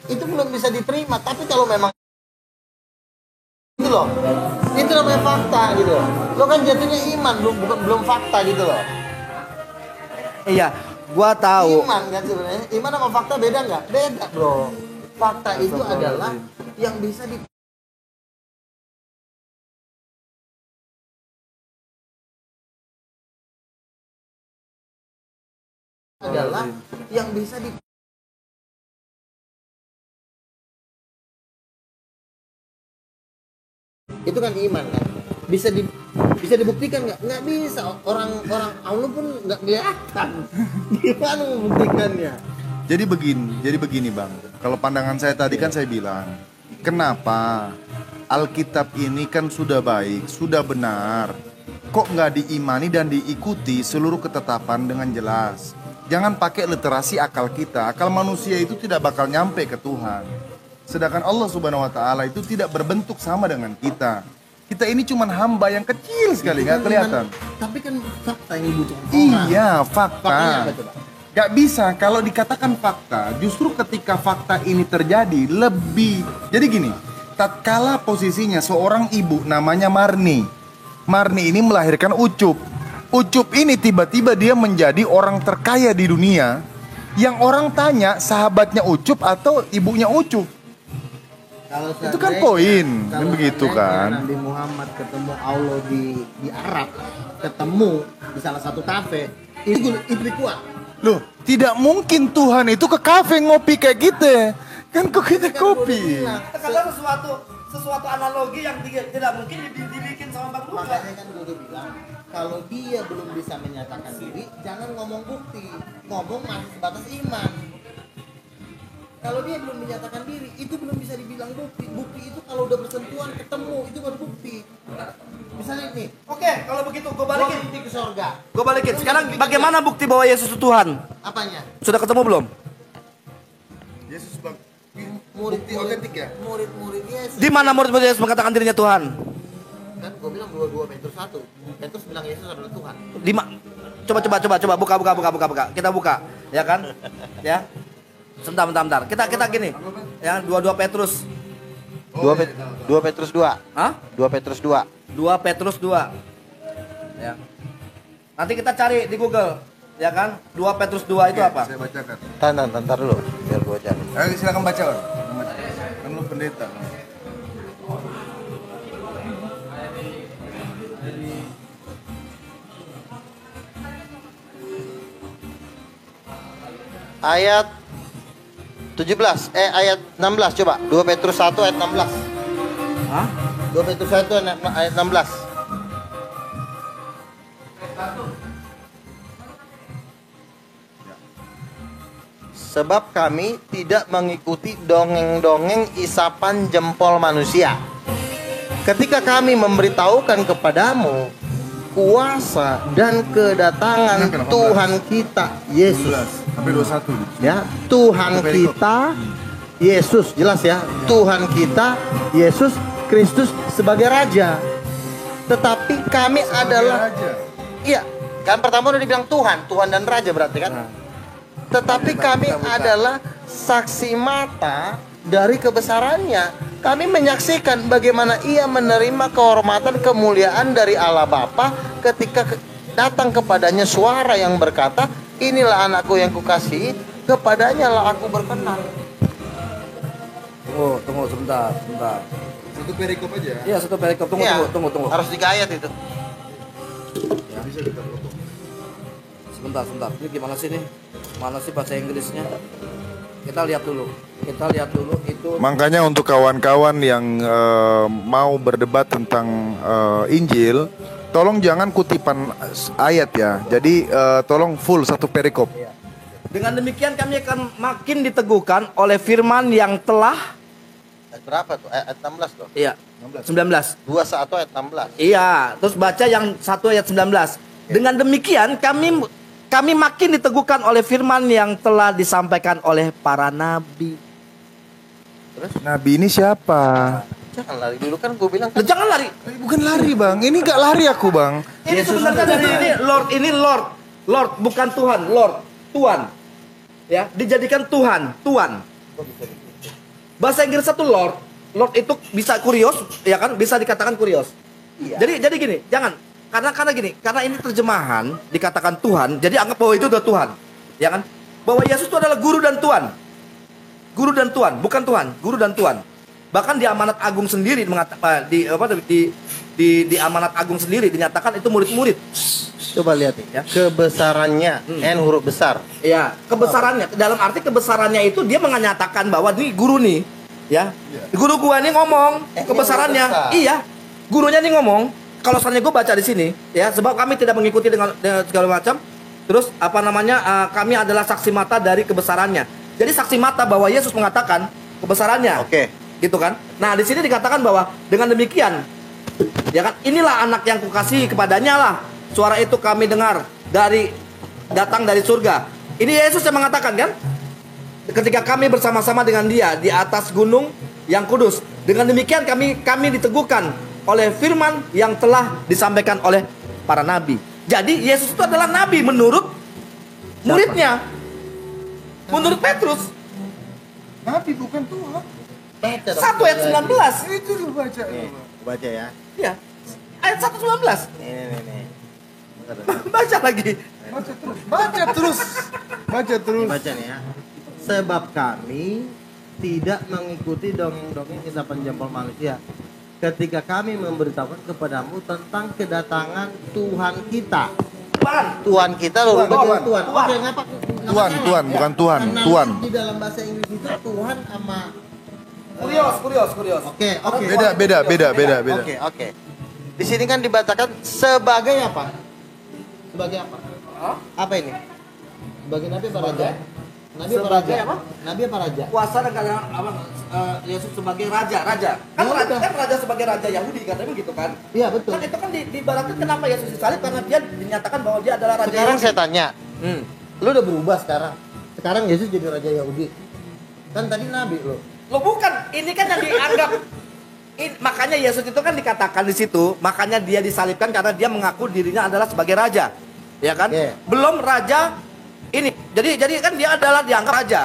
itu belum bisa diterima. Tapi kalau memang itu loh, itu namanya fakta gitu. Lo kan jatuhnya iman, belum fakta gitu loh. Iya, gua tahu. Iman kan sebenarnya, iman sama fakta beda nggak? Beda bro. Fakta itu adalah yang bisa itu kan iman kan, bisa dibuktikan nggak bisa. Orang Allah pun nggak kelihatan. Gimana membuktikannya? Jadi begini bang, kalau pandangan saya tadi kan saya bilang, kenapa Alkitab ini kan sudah baik, sudah benar, kok nggak diimani dan diikuti seluruh ketetapan dengan jelas? Jangan pakai literasi akal kita. Akal manusia itu tidak bakal nyampe ke Tuhan. Sedangkan Allah Subhanahu wa taala itu tidak berbentuk sama dengan kita. Kita ini cuma hamba yang kecil sekali, nggak kelihatan. Tapi kan fakta ini butuh orang. Iya, fakta. Gak bisa kalau dikatakan fakta. Justru ketika fakta ini terjadi lebih. Jadi gini, tatkala posisinya seorang ibu namanya Marni. Marni ini melahirkan Ucup. Ucup ini tiba-tiba dia menjadi orang terkaya di dunia. Yang orang tanya sahabatnya Ucup atau ibunya Ucup. Kalau itu kan poin, kan begitu kan. Nabi Muhammad ketemu Allah di Arab, ketemu di salah satu kafe, itu kuat. Loh, tidak mungkin Tuhan itu ke kafe ngopi kayak gitu. Kan kok kita kopi. Kalau sesuatu analogi yang tidak mungkin dibikin sama Bang Luka. Makanya kan gue udah bilang, kalau dia belum bisa menyatakan diri, jangan ngomong bukti, ngomong masih sebatas iman. Kalau dia belum menyatakan diri, itu belum bisa dibilang bukti. Bukti itu kalau udah bersentuhan, ketemu, itu baru bukti. Misalnya nih, oke, kalau begitu gue balikin ke surga. Gue balikin. Sekarang bagaimana bukti bahwa Yesus itu Tuhan? Apanya? Sudah ketemu belum? Yesus Murid otentik ya? Murid Yesus. Di mana murid Yesus mengatakan dirinya Tuhan? Kan gue bilang 2 Petrus 1. Petrus bilang Yesus adalah Tuhan. Coba buka. Kita buka, ya kan? Ya. Sebentar. Kita gini. Ya, 2 Petrus. 2 Petrus 2. Hah? 2 Petrus 2. 2 Petrus 2. Ya. Nanti kita cari di Google, ya kan? 2 Petrus 2 itu apa? Saya bacakan. Tantar dulu, biar gua cari. Ayo silakan baca, Om. Kan lu pendeta. Ayat 17, ayat 16 coba. 2 Petrus 1 ayat 16. Hah? 2 Petrus 1 ayat 16. Sebab kami tidak mengikuti dongeng-dongeng isapan jempol manusia. Ketika kami memberitahukan kepadamu kuasa dan kedatangan Tuhan kita Yesus. Sampai 21. Ya, Tuhan kita Yesus, jelas ya. Tuhan kita Yesus Kristus sebagai raja. Tetapi kami adalah iya, kan pertama udah dibilang Tuhan dan raja berarti kan. Tetapi kami adalah saksi mata dari kebesarannya. Kami menyaksikan bagaimana ia menerima kehormatan kemuliaan dari Allah Bapa ketika datang kepadanya suara yang berkata, inilah anakku yang kukasihi, kepadanya lah aku berkenan. Tunggu sebentar. Satu perikop aja. Iya, satu perikop. Tunggu. Harus 3 ayat itu. Ya, bisa kita potong. Sebentar. Ini gimana sih nih? Mana sih bahasa Inggrisnya? Kita lihat dulu itu. Makanya untuk kawan-kawan yang mau berdebat tentang Injil, tolong jangan kutipan ayat ya. Jadi tolong full satu perikop. Dengan demikian kami akan makin diteguhkan oleh firman yang telah ayat berapa tuh? Ayat 16 tuh. Iya, 19. 21 ayat 16. Iya, terus baca yang 1 ayat 19. Dengan demikian kami makin diteguhkan oleh firman yang telah disampaikan oleh para nabi. Terus nabi ini siapa? Jangan lari dulu kan gue bilang kan. Jangan lari. Bukan lari bang, ini gak lari aku bang. Ini sebenarnya dari ini Lord bukan Tuhan, Lord, Tuhan. Ya, dijadikan Tuhan. Bahasa Inggris itu Lord itu bisa kurios, ya kan? Bisa dikatakan kurios. Iya. Jadi gini, jangan karena gini, karena ini terjemahan dikatakan Tuhan, jadi anggap bahwa itu udah Tuhan, ya kan? Bahwa Yesus itu adalah guru dan Tuhan. Guru dan Tuhan, bukan Tuhan, guru dan Tuhan. Bahkan di amanat agung sendiri mengatakan di amanat agung sendiri dinyatakan itu murid-murid. Coba lihat nih ya, kebesarannya N huruf besar. Iya, kebesarannya dalam arti kebesarannya itu dia menyatakan bahwa ini guru nih, ya. Guru gua nih ngomong kebesarannya. Iya. Gurunya nih ngomong, kalau seandainya gua baca di sini, ya, sebab kami tidak mengikuti dengan segala macam. Terus kami adalah saksi mata dari kebesarannya. Jadi saksi mata bahwa Yesus mengatakan kebesarannya. Oke. Gitu kan? Nah, di sini dikatakan bahwa dengan demikian, ya kan, inilah anak yang kukasihi, kepadanya lah suara itu kami dengar datang dari surga. Ini Yesus yang mengatakan kan? Ketika kami bersama-sama dengan dia di atas gunung yang kudus. Dengan demikian kami diteguhkan oleh firman yang telah disampaikan oleh para nabi. Jadi Yesus itu adalah nabi menurut muridnya. Menurut Petrus. Nabi bukan Tuhan. 1 ayat 19. Itu lu baca. Baca ya. Iya. Ayat 1:19. Nih. Baca lagi. Baca terus. Baca nih ya. Sebab kami tidak mengikuti dongeng-dongeng isapan jempol manusia ketika kami memberitahukan kepadamu tentang kedatangan Tuhan kita. Tuhan kita loh, Tuhan. Oke, ngapa? Tuhan, bukan Tuhan. Tuhan. Di dalam bahasa Inggris itu Tuhan sama Kurios. Oke. Beda. Oke. Di sini kan dibacakan sebagai apa? Sebagai apa? Apa ini? Sebagai nabi apa raja? Nabi apa raja? Nabi apa raja? Kuasa negara Yesus sebagai raja. Kan raja sebagai raja Yahudi katanya begitu kan? Iya, betul. Kan itu kan diibaratkan kenapa Yesus disalib karena dia dinyatakan bahwa dia adalah raja. Sekarang Yahudi. saya tanya. Lu udah berubah sekarang. Sekarang Yesus jadi raja Yahudi. Kan tadi nabi lo. Lo bukan, ini kan yang dianggap makanya Yesus itu kan dikatakan di situ, makanya dia disalibkan karena dia mengaku dirinya adalah sebagai raja. Ya kan? Yeah. Belum raja ini. Jadi kan dia adalah dianggap raja.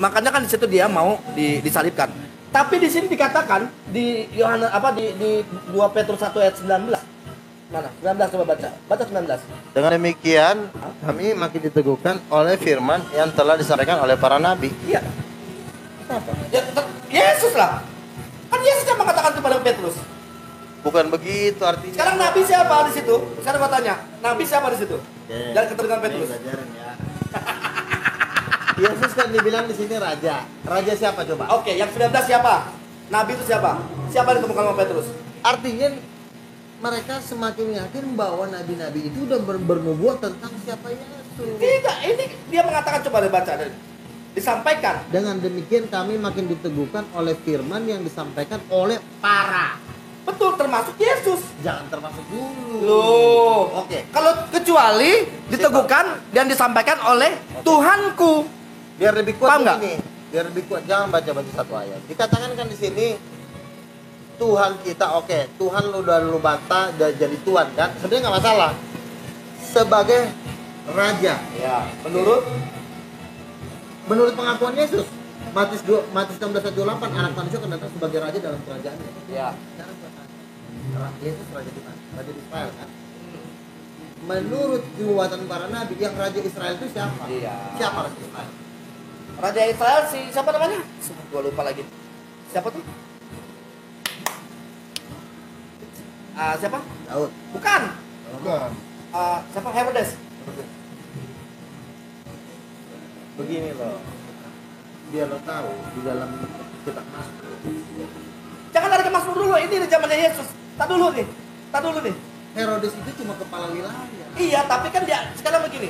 Makanya kan di situ dia mau disalibkan. Tapi di sini dikatakan di Yohanes di 2 Petrus 1 ayat 19. Mana? 19 coba baca. Baca 19. Dengan demikian kami makin diteguhkan oleh firman yang telah disampaikan oleh para nabi. Iya. Apa? Yesus lah. Kan Yesus yang mengatakan kepada Petrus. Bukan begitu artinya. Sekarang nabi siapa di situ? Sekarang gua tanya, nabi siapa di situ? Dari keturunan Petrus. Ya. Yesus kan dibilang di sini raja. Raja siapa coba? Oke, yang 19 siapa? Nabi itu siapa? Siapa yang ditemukan sama Petrus? Artinya mereka semakin yakin bahwa nabi-nabi itu udah bernubuat tentang siapa Yesus. Tidak, ini dia mengatakan, coba dibaca dan disampaikan. Dengan demikian kami makin diteguhkan oleh firman yang disampaikan oleh para. Betul, termasuk Yesus. Jangan termasuk dulu. Loh, oke. Kalau kecuali diteguhkan dan disampaikan oleh Tuhanku. Biar lebih kuat nggak? Biar lebih kuat, jangan baca satu ayat. Dikatakan kan di sini Tuhan kita, oke. Tuhan lu udah lu bantah jadi Tuhan kan? Sebenarnya nggak masalah. Sebagai raja. Ya, menurut pengakuan Yesus, Matius 16:28, anak manusia akan datang sebagai raja dalam kerajaannya. Ya. Yesus raja di mana? Raja di Israel kan? Menurut nubuatan para nabi, yang raja Israel itu siapa? Iya. Siapa raja Israel? Raja Israel siapa namanya? Gua lupa lagi. Siapa tuh? Siapa? Daud. Bukan. Siapa? Herodes. Begini loh, biar lo tahu di dalam kitab Mazmur. Jangan lari ke Mazmur dulu, ini zamannya Yesus. Tak dulu nih. Herodes itu cuma kepala wilayah. Iya, tapi kan dia sekarang begini.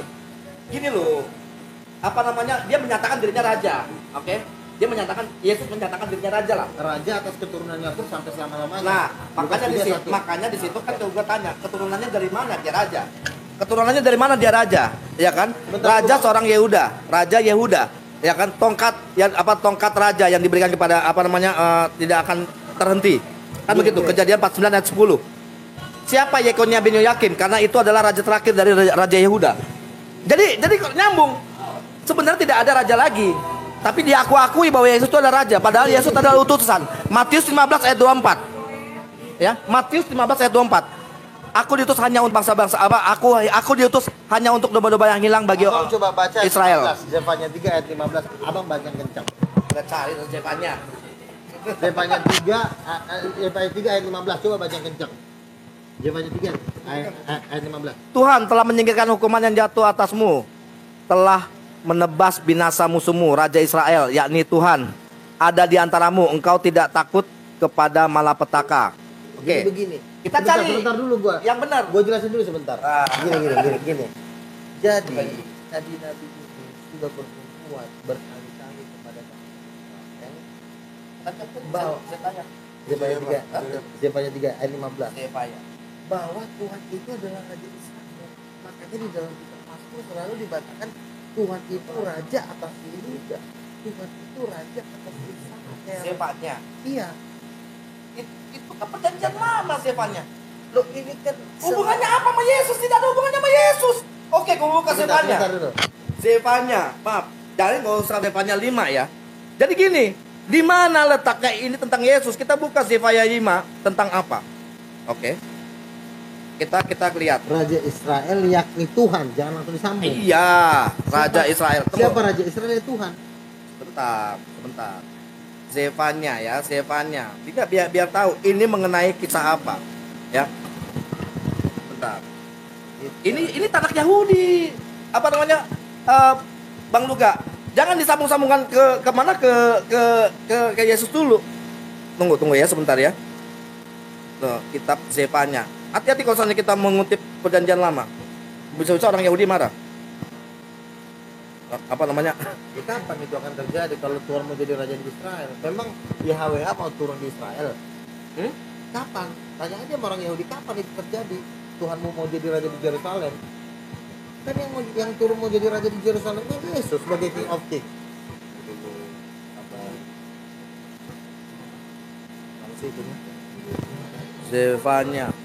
Gini loh. Apa namanya? Dia menyatakan dirinya raja. Oke? Dia menyatakan, Yesus menyatakan dirinya raja lah. Raja atas keturunan Yakub sampai selama-lamanya. Nah, makanya di situ kan gue tanya, keturunannya dari mana dia raja? Keturunannya dari mana dia raja? Ya kan? Raja seorang Yehuda, raja Yehuda. Ya kan? Tongkat raja yang diberikan kepada tidak akan terhenti. Kan begitu, Kejadian 49 ayat 10. Siapa Yekonia bin Yoyakim? Karena itu adalah raja terakhir dari raja Yehuda. Jadi nyambung. Sebenarnya tidak ada raja lagi. Tapi diakui bahwa Yesus itu adalah raja. Padahal Yesus adalah utusan. Matius 15 ayat 24. Ya, Matius 15 ayat 24. Aku diutus hanya untuk bangsa-bangsa aku diutus hanya untuk domba-domba yang hilang bagi coba baca Israel. Zefanya 3 ayat 15. Abang baca kencang. Kita cari Zefanya. Zefanya 3 ayat 15. Coba baca kencang. Zefanya 3 ayat 15. Tuhan telah menyingkirkan hukuman yang jatuh atasmu. Telah menebas binasa musuhmu, Raja Israel, yakni Tuhan. Ada di antaramu, engkau tidak takut kepada malapetaka. Oke. Begini. Kita cari. Sebentar dulu gua. Yang benar. Gua jelasin dulu sebentar. Gini. Jadi, tadi Nabi itu sudah berbuat berkali-kali kepada Israel. Bahwa Zefanya 3 ayat 15. Bahwa Tuhan itu adalah Raja Israel. Makanya di dalam kitab Mazmur selalu dikatakan Tuhan itu raja atas Yehuda. Tuhan itu raja atas Israel. Zefanya. Iya. Itu kan perjanjian lama Zefanya. Loh ini kan hubungannya apa sama Yesus? Tidak ada hubungannya sama Yesus. Oke, gue buka Zefanya. Zefanya, maaf. Jadi nggak usah Zefanya 5 ya. Jadi gini, di mana letaknya ini tentang Yesus? Kita buka Zefanya 5 tentang apa? Oke. Kita lihat. Raja Israel yakni Tuhan, jangan langsung disambung. Iya, Raja Israel. Siapa Raja Israel? Tuhan. Sebentar. Zefanya ya, Zefanya. Biar tahu ini mengenai kisah apa, ya. Bentar. Ini tanah Yahudi. Apa namanya? Bang Luga, jangan disambung-sambungkan ke mana ke Yesus dulu. Tunggu ya sebentar ya. Tuh, kitab Zefanya. Hati-hati kalau misalnya kita mengutip perjanjian lama. Bisa-bisa orang Yahudi marah. Apa namanya? Kapan itu akan terjadi kalau Tuhan mau jadi raja di Israel? Memang YHWH mau turun di Israel? Kapan? Tanya aja sama orang Yahudi, kapan itu terjadi? Tuhan mau jadi raja di Yerusalem? Kan yang turun mau jadi raja di Yerusalem ini Yesus sebagai King of King. Zefanya.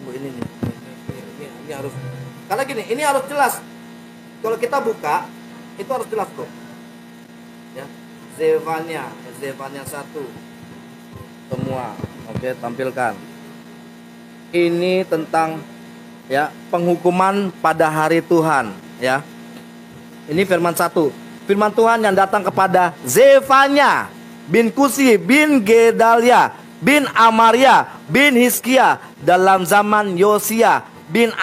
Ini harus, karena gini, ini harus jelas. Kalau kita buka, itu harus jelas kok. Ya, Zefanya 1. Semua, oke, tampilkan. Ini tentang ya penghukuman pada hari Tuhan. Ya, ini firman 1. Firman Tuhan yang datang kepada Zefanya bin Kusi bin Gedalia bin Amaria bin Hizkia dalam zaman Yosia bin